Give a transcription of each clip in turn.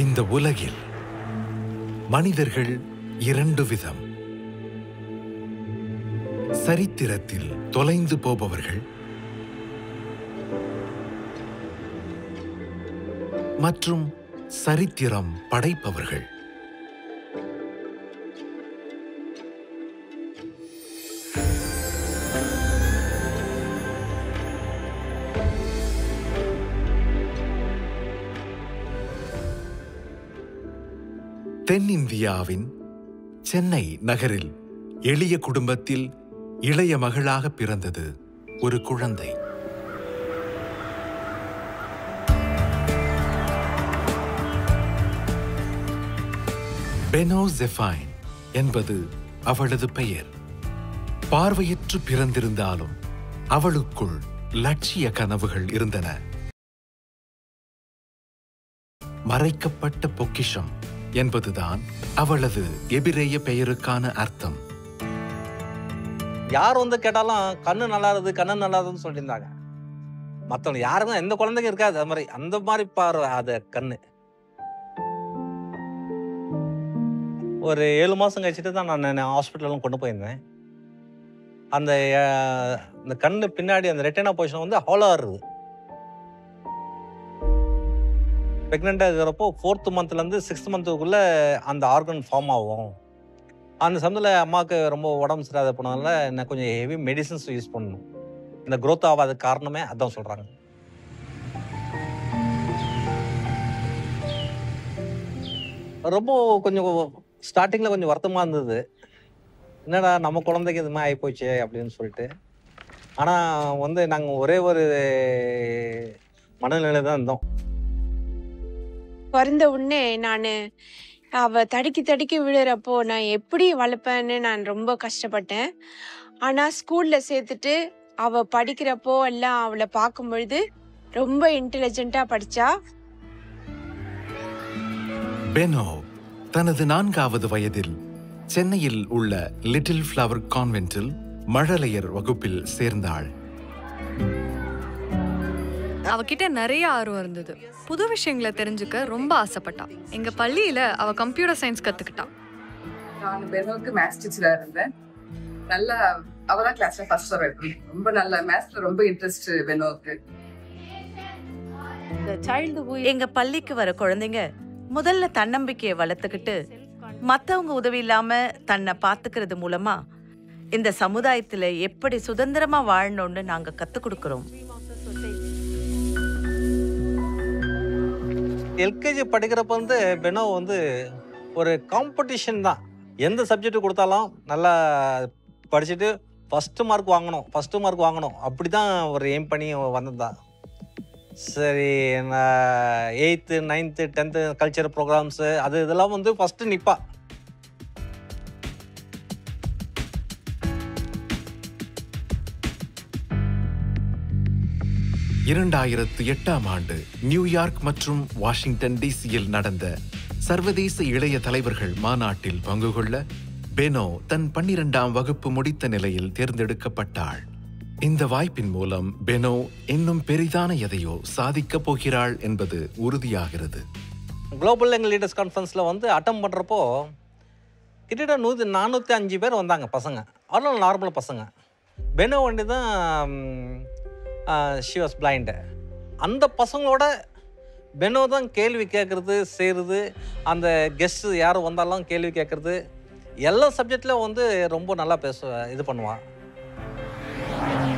இந்த உலகில் மனிதர்கள் இரண்டு விதம். சரித்திரத்தில் தொலைந்து போபவர்கள் மற்றும் சரித்திரம் படைப்பவர்கள். தென்னிந்தியாவின் சென்னை நகரில் எளிய குடும்பத்தில் இளைய மகளாக பிறந்தது ஒரு குழந்தை. பெனோ ஜெஃபைன் என்பது அவளது பெயர். பார்வையற்று பிறந்திருந்தாலும் அவளுக்குள் லட்சிய கனவுகள் இருந்தன. மறைக்கப்பட்ட பொக்கிஷம் என்பதுதான் அவளது எபிரேய பெயருக்கான அர்த்தம். யார் வந்து கேட்டாலும் கண்ணு நல்லா இருக்குது, கண்ணு நல்லா இருக்குதுன்னு சொல்லியிருந்தாங்க. மற்றவங்க யாருக்கும் எந்த குழந்தைங்க இருக்காது அது மாதிரி, அந்த மாதிரி பார்வை அது கண்ணு. ஒரு 7 மாதம் கழிச்சுட்டு தான் நான் ஹாஸ்பிட்டலும் கொண்டு போயிருந்தேன். அந்த கண்ணு பின்னாடி அந்த ரெட்டினா பொசிஷன் வந்து ஹாலோ இருக்குது. ப்ரெக்னெண்ட்டாக இருக்கிறப்போ 4th மந்த்லேருந்து 6th மந்த்துக்குள்ளே அந்த ஆர்கன் ஃபார்ம் ஆகும். அந்த சமயத்தில் அம்மாவுக்கு ரொம்ப உடம்பு சரியாத போனதால நான் கொஞ்சம் ஹெவி மெடிசன்ஸ் யூஸ் பண்ணணும். இந்த க்ரோத் ஆகாத காரணமே அதான் சொல்கிறாங்க. ரொம்ப கொஞ்சம் ஸ்டார்டிங்கில் கொஞ்சம் வருத்தமாக இருந்தது. என்னடா நம்ம குழந்தைக்கு இது மாதிரி ஆகிப்போச்சு அப்படின்னு சொல்லிட்டு. ஆனால் வந்து நாங்கள் ஒரே ஒரு மனநிலை தான் இருந்தோம். பிறந்த உடனே அவ தடுக்கி விழுறப்போ நான் எப்படி வளர்ப்பேன்னு நான் ரொம்ப கஷ்டப்பட்டேன். ஆனா ஸ்கூல்ல சேர்த்துட்டு அவ படிக்கிறப்போ எல்லாம் அவளை பார்க்கும் பொழுது ரொம்ப இன்டெலிஜென்ட்டா படிச்சா. பெனோ தனது 4வது வயதில் சென்னையில் உள்ள லிட்டில் ஃப்ளவர் கான்வென்ட்டில் மழலையர் வகுப்பில் சேர்ந்தாள். அவகிட்ட நிறைய ஆர்வம் இருந்தது. புது விஷயங்களை தெரிஞ்சுக்க ரொம்ப ஆசைப்பட்டா. எங்க பள்ளியில அவ கம்ப்யூட்டர் சயின்ஸ் கத்துக்கிட்டா. நான் பெனோக்கு மேத்ஸ் டீச்சரா இருந்தேன். நல்லா அவதான் கிளாஸ்ல ஃபர்ஸ்ட் வரைக்கும் ரொம்ப நல்ல மேத்ஸ்ல ரொம்ப இன்ட்ரெஸ்ட் பெனோக்கு. எங்க பள்ளிக்கு வர குழந்தைங்க முதல்ல தன்னம்பிக்கையை வளர்த்துக்கிட்டு மத்தவங்க உதவி இல்லாம தன்னை பாத்துக்கிறது மூலமா இந்த சமுதாயத்துல எப்படி சுதந்திரமா வாழணும்னு நாங்க கத்து கொடுக்கிறோம். எல்கேஜி படிக்கிறப்ப வந்து பெனோ வந்து ஒரு காம்படிஷன் தான். எந்த சப்ஜெக்ட் கொடுத்தாலும் நல்லா படிச்சுட்டு ஃபஸ்ட்டு மார்க் வாங்கணும் அப்படி தான் ஒரு எய்ம் பண்ணி வந்ததா. சரி, நான் 8th 9th 10th culture programs இதெல்லாம் வந்து ஃபஸ்ட்டு நிற்பா. ஆண்டு நியூயார்க் மற்றும் வாஷிங்டன் டிசியில் நடந்த சர்வதேச இளைய தலைவர்கள் மாநாட்டில் பங்கு கொள்ள பெனோ தன் 12ஆம் வகுப்பு முடித்த நிலையில் தேர்ந்தெடுக்கப்பட்டாள். இந்த வாய்ப்பின் மூலம் பெனோ இன்னும் பெரிதான எதையோ சாதிக்கப் போகிறாள் என்பது உறுதியாகிறது. குளோபல் யங் லீடர்ஸ் கான்ஃபரன்ஸில் வந்து அட்டம் பண்ணுறப்போ கிட்டத்தட்ட 405 பேர் வந்தாங்க பசங்க. அதெல்லாம் நார்மல் பசங்க. பெனோ வண்டி தான் ஷி வாஸ் பிளைண்டு. அந்த பசங்களோட பெனோ தான் கேள்வி கேட்குறது செய்கிறது. அந்த கெஸ்ட்டு யாரும் வந்தாலும் கேள்வி கேட்குறது. எல்லா சப்ஜெக்ட்லையும் வந்து ரொம்ப நல்லா இது பண்ணுவாள்.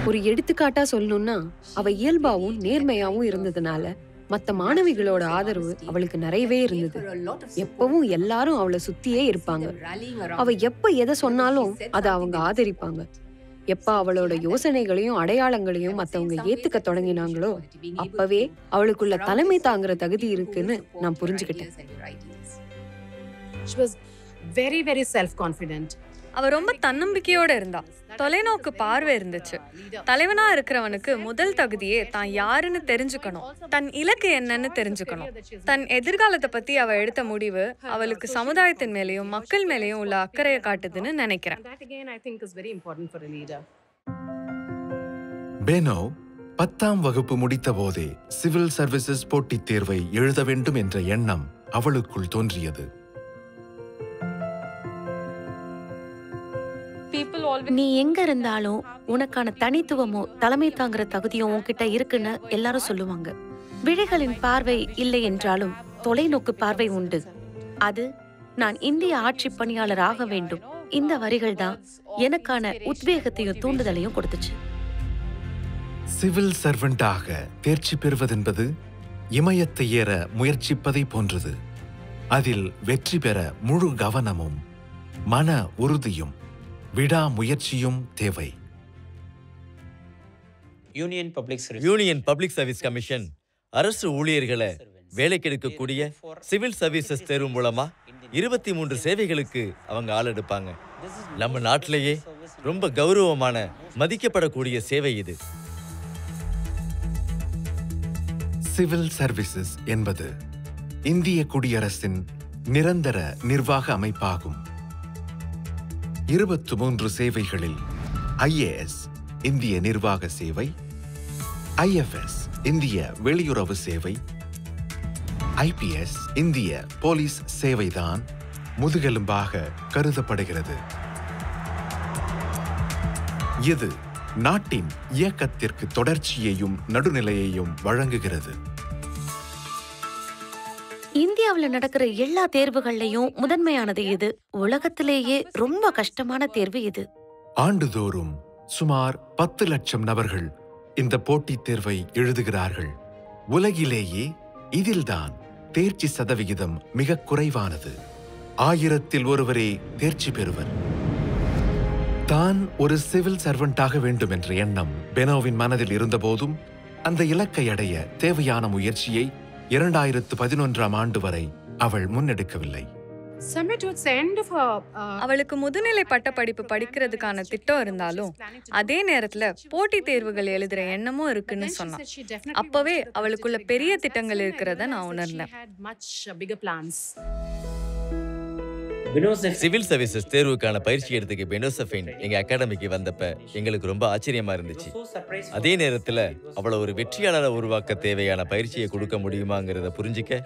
ஒரு எடுத்துக்காட்டா சொல்லணும்னா அவ இயல்பாவும் நேர்மையாவும் இருந்ததுனால மத்த மாணவிகளோட ஆதரவு அவளுக்கு நிறையவே இருந்தது. எப்பவும் எல்லாரும் அவளை சுத்தியே இருப்பாங்க. அவ எப்ப எதை சொன்னாலும் அதை அவங்க ஆதரிப்பாங்க. எப்ப அவளோட யோசனைகளையும் அடையாளங்களையும் மத்தவங்க ஏத்துக்க தொடங்கினாங்களோ அப்பவே அவளுக்குள்ள தலைமை தாங்குற தகுதி இருக்குன்னு நான் புரிஞ்சுக்கிட்டேன். அவ ரொம்ப தன்னம்பிக்கையோட இருந்தா. தொலைநோக்கு பார்வை இருந்துச்சு. தலைவனா இருக்கிறவனுக்கு முதல் தகுதியே தான் யாருன்னு தெரிஞ்சுக்கணும், தன் இலக்கு என்னன்னு தெரிஞ்சுக்கணும். தன் எதிர்காலத்தை பத்தி அவ எடுத்த முடிவு அவளுக்கு சமுதாயத்தின் மேலேயும் மக்கள் மேலேயும் உள்ள அக்கறையை காட்டுதுன்னு நினைக்கிறேன். பெனோ 10ஆம் வகுப்பு முடித்த போதே சிவில் சர்வீசஸ் போட்டித் தேர்வை எழுத வேண்டும் என்ற எண்ணம் அவளுக்குள் தோன்றியது. நீ எங்க இருந்தாலும் உனக்கான தனித்துவமோ தலைமை தாங்குற தகுதியும் உன்கிட்ட இருக்குன்னு எல்லாரும் சொல்லுவாங்க. விழிகளின் பார்வை இல்லை என்றாலும் தொலைநோக்கு பார்வை உண்டு. அது நான் இந்திய ஆட்சி பணியாளர் ஆக வேண்டும். இந்த வரிகள் தான் எனக்கான உத்வேகத்தையும் தூண்டுதலையும் கொடுத்துச்சு. சிவில் சர்வெண்டாக தேர்ச்சி பெறுவதென்பது இமயத்தை ஏற முயற்சிப்பதை போன்றது. அதில் வெற்றி பெற முழு கவனமும் மன உறுதியும் விடாமுயற்சியும் தேவை. யூனியன் பப்ளிக் சர்வீஸ் கமிஷன் அரசு ஊழியர்களை வேலைக்கு எடுக்கக்கூடிய சிவில் சர்வீசஸ் தேர்வு மூலமா 23 சேவைகளுக்கு அவங்க ஆள் எடுப்பாங்க. நம்ம நாட்டிலேயே ரொம்ப கௌரவமான மதிக்கப்படக்கூடிய சேவை இது. சிவில் சர்வீசஸ் என்பது இந்திய குடியரசின் நிரந்தர நிர்வாக அமைப்பாகும். 23 சேவைகளில் IAS இந்திய நிர்வாக சேவை, IFS இந்திய வெளியுறவு சேவை, IPS இந்திய போலீஸ் சேவைதான் முதுகெலும்பாக கருதப்படுகிறது. இது நாட்டின் இயக்கத்திற்கு தொடர்ச்சியையும் நடுநிலையையும் வழங்குகிறது. இந்தியாவுல நடக்கிற எல்லா தேர்வுகள்லயும் முதன்மையானது இது. உலகத்திலேயே ரொம்ப கஷ்டமான தேர்வு இது. ஆண்டுதோறும் சுமார் 10 லட்சம் நபர்கள் இந்த போட்டித் தேர்வை எழுதுகிறார்கள். உலகிலேயே இதில்தான் தேர்ச்சி சதவிகிதம் மிக குறைவானது. 1000-ல் ஒருவரே தேர்ச்சி பெறுவர். தான் ஒரு சிவில் சர்வெண்டாக வேண்டும் என்ற எண்ணம் பெனோவின் மனதில் இருந்தபோதும் அந்த இலக்கை அடைய தேவையான முயற்சியை 2011ஆம் ஆண்டு வரை அவள் முன்னெடுக்கவில்லை. அவளுக்கு முதுநிலை பட்டப்படிப்பு படிக்கிறதுக்கான திட்டம் இருந்தாலும் அதே நேரத்துல போட்டித் தேர்வுகள் எழுதுற எண்ணமும் இருக்குன்னு சொன்னான். அப்பவே அவளுக்குள்ள பெரிய திட்டங்கள் இருக்கிறத நான் உணர்ந்தேன். சிவில் சர்வீசஸ் தேர்வுக்கான பயிற்சி எடுத்துக்க பெனோசஃபின் எங்க அகாடமிக்கு வந்தப்ப எங்களுக்கு ரொம்ப ஆச்சரியமா இருந்துச்சு. அதே நேரத்துல அவளை ஒரு வெற்றியாளரை உருவாக்க தேவையான பயிற்சியை கொடுக்க முடியுமாங்கிறத புரிஞ்சிக்க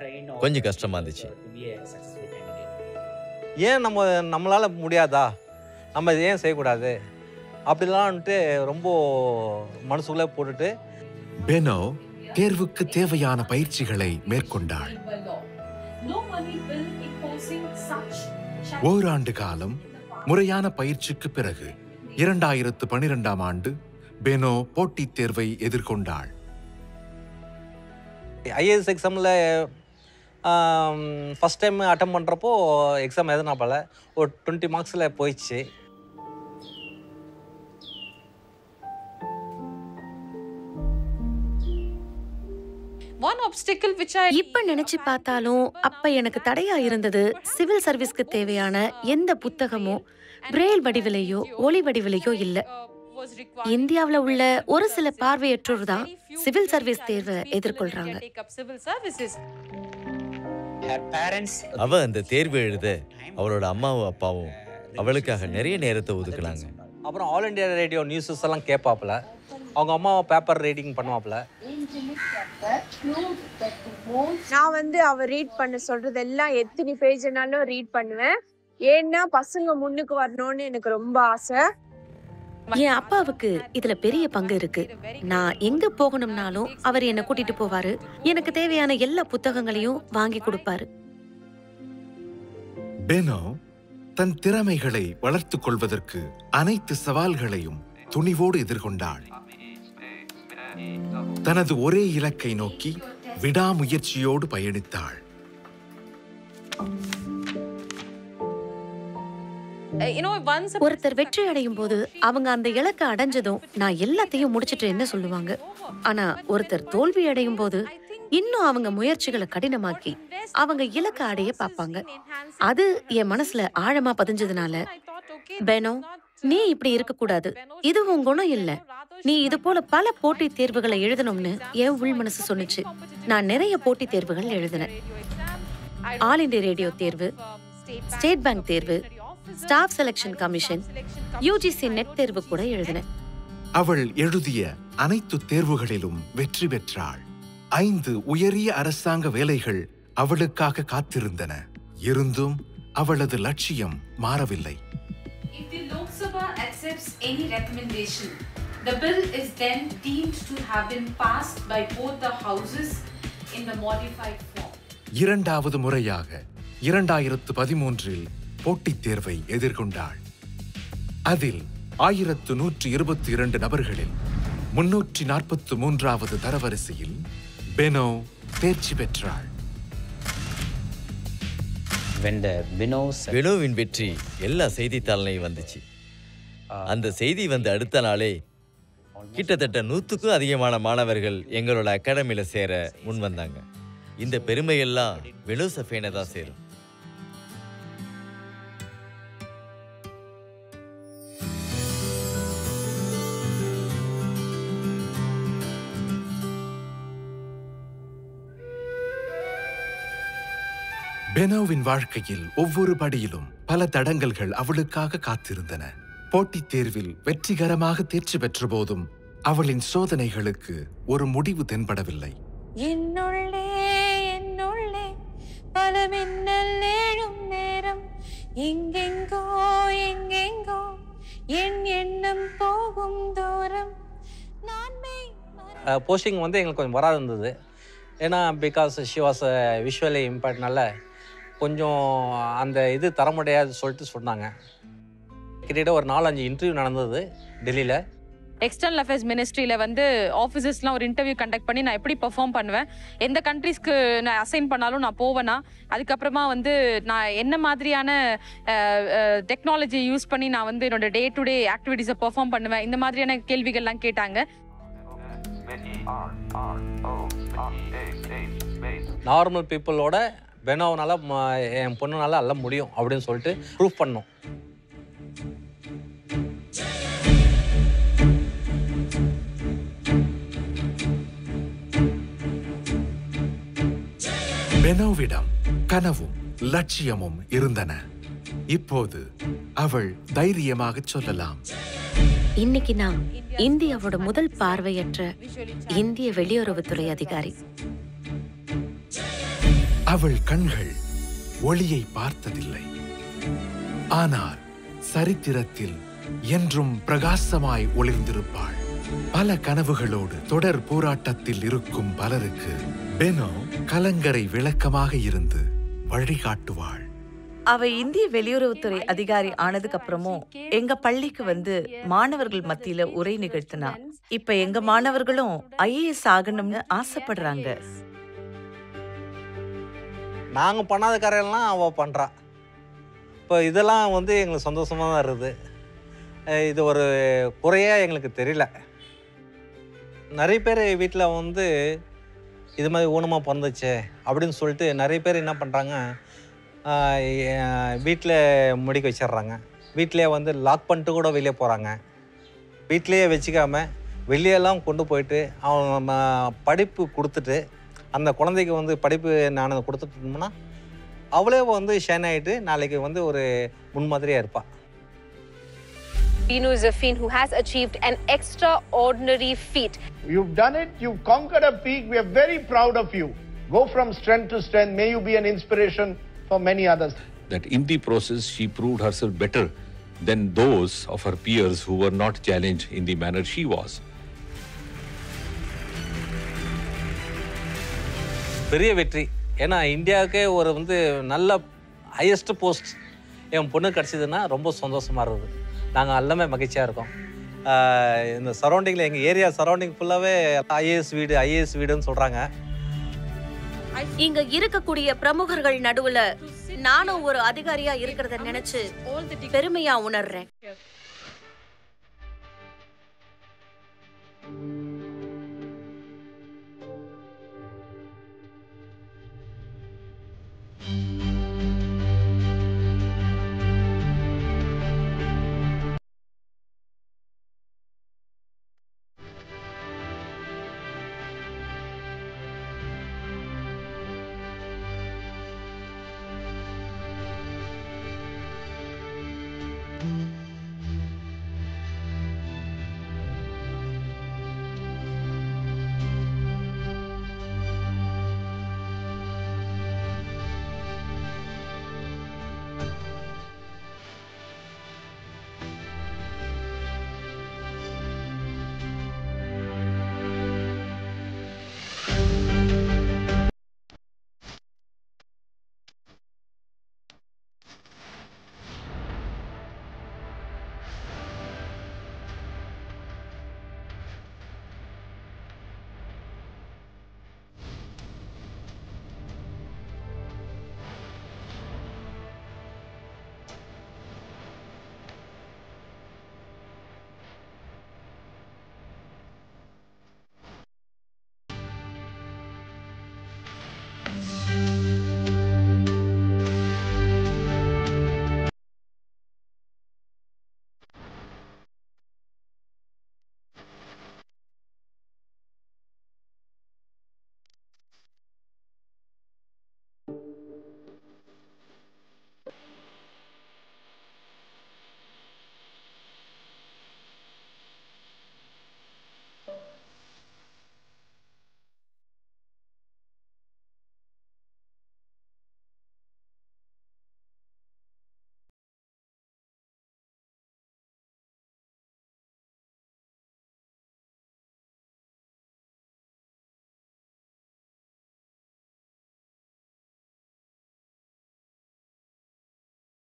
கொஞ்சம் கஷ்டமா இருந்துச்சு. ஏன் நம்மளால முடியாதா, நம்ம இதை ஏன் செய்யக்கூடாது அப்படிலான்ட்டு ரொம்ப மனசுக்குள்ளே போட்டுட்டு பெனோ தேர்வுக்கு தேவையான பயிற்சிகளை மேற்கொண்டாள். ஓராண்டு காலம் முறையான பயிற்சிக்கு பிறகு 2012ஆம் ஆண்டு பெனோ போட்டித் தேர்வை எதிர்கொண்டாள். ஐஏஎஸ் எக்ஸாமில் ஃபஸ்ட் டைம் அட்டம் பண்ணுறப்போ எக்ஸாம் எதுனாப்பால ஒரு 20 மார்க்ஸில் போயிடுச்சு. இப்ப நினைச்சு பார்த்தாலும் அப்ப எனக்கு தடையா இருந்தது சிவில் சர்வீஸ்க்கு தேவையான எந்த புத்தகமோ பிரெயில் வடிவிலையோ ஒளி வடிவிலையோ இல்ல. இந்தியாவுல உள்ள ஒரு சில பார்வையற்றோர் தான் சிவில் சர்வீஸ் தேர்வை எதிர்கொள்றாங்க. அவ அந்த தேர்வு எழுத அவளோட அம்மாவும் அப்பாவும் அவளுக்காக நிறைய நேரத்தை ஒதுக்குனாங்க. அப்புறம் ஆல் இண்டியா ரேடியோ நியூஸஸ் எல்லாம் கேட்பாப்புல, அவங்க அம்மாவை பேப்பர் ரீடிங் பண்ணுவாப்புல. நான் அவ ரீட் பண்ண சொல்றதெல்லாம் எத்தனை பேஜ்னாலும் ரீட் பண்ணுவேன். ஏன்னா பசங்க முன்னுக்கு வரணும்னு எனக்கு ரொம்ப ஆசை. என் அப்பாவுக்கு இதுல பெரிய பங்கு இருக்கு. நான் எங்க போகணும்னாலும் அவர் என்ன கூட்டிட்டு போவாரு. எனக்கு தேவையான எல்லா புத்தகங்களையும் வாங்கி கொடுப்பாரு. பெனோ தன் திறமைகளை வளர்த்துக் கொள்வதற்கு அனைத்து சவால்களையும் துணிவோடு எதிர்கொண்டாள். தனது ஒரே இலக்கை நோக்கி விடாமுயற்சியோடு பயணித்தாள். ஒருத்தர் வெற்றி அடையும் போது அவங்க அந்த இலக்கை அடைஞ்சதும் நான் எல்லாத்தையும் முடிச்சிட்டு என்ன சொல்லுவாங்க. ஆனா ஒருத்தர் தோல்வி அடையும் போது இன்னும் அவங்க முயற்சிகளை கடினமாக்கி அவங்க இலக்கை அடைய பார்ப்பாங்க. அது என் மனசுல ஆழமா பதிஞ்சதுனால, பெனோ நீ இப்படி இருக்க கூடாது, இது உன் குணம் இல்ல, நீ இது போல பல போட்டித் தேர்வுகளை எழுதணும்னு என் உள் மனசு சொன்னுச்சு. நான் நிறைய போட்டித் தேர்வுகள் எழுதினேன். ஆல் இண்டியா ரேடியோ தேர்வு, ஸ்டேட் பேங்க் தேர்வு, staff selection commission, UGC net தேர்வு கூட எழுதினேன். அவள் எழுதிய அனைத்து தேர்வுகளிலும் வெற்றி பெற்றாள். 5 உயரிய அரசாங்க வேலைகள் அவளுக்காக காத்திருந்தன. இருந்தும் அவளது லட்சியம் மாறவில்லை. If the Lok Sabha accepts any recommendation, the bill is then deemed to have been passed by both the houses in the modified form. இரண்டாவது முறையாக 2013 போட்டித் தேர்வை எதிர்கொண்டாள். அதில் 1122 நபர்களில் 343வது தரவரிசையில் பெனோ தேர்ச்சி பெற்றாள். பெனோவின் வெற்றி எல்லா செய்தித்தாள்லையும் வந்துச்சு. அந்த செய்தி வந்த அடுத்த நாளே கிட்டத்தட்ட 100க்கும் அதிகமான மாணவர்கள் எங்களோட அகாடமியில சேர முன் வந்தாங்க. இந்த பெருமையெல்லாம் பெனோ சஃபேனை தான் சேரும். பெனோவின் வாழ்க்கையில் ஒவ்வொரு படியிலும் பல தடங்கல்கள் அவளுக்காக காத்திருந்தன. போட்டித் தேர்வில் வெற்றிகரமாக தேர்ச்சி பெற்ற போதும் அவளின் சோதனைகளுக்கு ஒரு முடிவு தென்படவில்லை. என்னுள்ளே என்னுள்ளே பல மின்னல் ஏழும் நேரம், எங்கெங்கோ எங்கெங்கோ என் எண்ணம் போகும் தூரம். போஸ்டிங் வந்து எங்களுக்கு கொஞ்சம் வராது இருந்தது. ஏன்னா பிகாஸ் ஷி வாஸ் விஷுவலி இம்பேக்ட்னால கொஞ்சம் அந்த இது தர முடியாது சொல்லிட்டு சொன்னாங்க. கிட்டத்தட்ட ஒரு 4-5 இன்டர்வியூ நடந்தது டெல்லியில். எக்ஸ்டர்னல் அஃபேர்ஸ் மினிஸ்ட்ரியில் வந்து ஆஃபீஸர்ஸ்லாம் ஒரு இன்டர்வியூ கண்டக்ட் பண்ணி நான் எப்படி பெர்ஃபார்ம் பண்ணுவேன், எந்த கண்ட்ரீஸ்க்கு நான் அசைன் பண்ணாலும் நான் போவேனா, அதுக்கப்புறமா வந்து நான் என்ன மாதிரியான டெக்னாலஜி யூஸ் பண்ணி நான் வந்து என்னோட டே டு டே ஆக்டிவிட்டீஸை பெர்ஃபார்ம் பண்ணுவேன், இந்த மாதிரியான கேள்விகள்லாம் கேட்டாங்க. நார்மல் பீப்புளோட பெனோவனால என் பொண்ணுனால எல்லாம் முடியும் அப்படின்னு சொல்லிட்டு ப்ரூஃப் பண்ணோம். பெனோவிடம் கனவும் லட்சியமும் இருந்தன. இப்போது அவள் தைரியமாக சொல்லலாம், இன்னைக்கு நான் இந்தியாவோட முதல் பார்வையற்ற இந்திய வெளியுறவுத்துறை அதிகாரி. அவள் கண்கள் ஒளியை பார்த்ததில்லை, ஆனால் சரித்திரத்தில் என்றும் பிரகாசமாய் ஒளிர்ந்திருப்பாள். பல கனவுகளோடு தொடர் போராட்டத்தில் இருக்கும் பலருக்கு பெனோ கலங்கரை விளக்கமாக இருந்து வழிகாட்டுவாள். அவ இந்திய வெளியுறவுத்துறை அதிகாரி ஆனதுக்கு அப்புறமும் எங்க பள்ளிக்கு வந்து மாணவர்கள் மத்தியில உரை நிகழ்த்தினா. இப்ப எங்க மாணவர்களும் IAS ஆகணும்னு ஆசைப்படுறாங்க. நாங்கள் பண்ணாத காரையெல்லாம் அவள் பண்ணுறா. இப்போ இதெல்லாம் வந்து எங்களுக்கு சந்தோஷமாக தான் இருக்குது. இது ஒரு குறையாக எங்களுக்கு தெரியல. நிறைய பேர் வீட்டில் வந்து இது மாதிரி ஊனமாக பிறந்துச்சு அப்படின்னு சொல்லிட்டு நிறைய பேர் என்ன பண்ணுறாங்க, வீட்டில் முடிக்க வச்சிடுறாங்க. வீட்டிலே வந்து லாக் பண்ணிட்டு கூட வெளியே போகிறாங்க. வீட்டிலையே வச்சுக்காமல் வெளியெல்லாம் கொண்டு போயிட்டு அவன் படிப்பு கொடுத்துட்டு அந்த குழந்தைக்கு வந்து படிப்பு நான் கொடுத்துட்டோம்னா அவளே வந்து ஷைன் ஆகிட்டு நாளைக்கு வந்து ஒரு முன்மாதிரியாக இருப்பாள். Bino is a fiend who has achieved an extraordinary feat. You've done it. You've conquered a peak. We are very proud of you. Go from strength to strength. May you be an inspiration for many others. That in the process, she proved herself better than those of her peers who were not challenged in the manner she was. பெரிய வெற்றி. ஏன்னா இந்தியாவுக்கே ஒரு வந்து நல்ல highest post என் பொண்ணு கிடச்சிதுன்னா ரொம்ப சந்தோஷமாக இருக்குது. நாங்கள் எல்லாமே மகிழ்ச்சியாக இருக்கோம். இந்த சரௌண்டிங்கில் எங்கள் ஏரியா சரௌண்டிங் ஃபுல்லாகவே ஐஏஎஸ் வீடுன்னு சொல்கிறாங்க. இங்க இருக்கக்கூடிய பிரமுகர்கள் நடுவுல நானும் ஒரு அதிகாரியா இருக்கிறத நினைச்சு பெருமையா உணர்றேன்.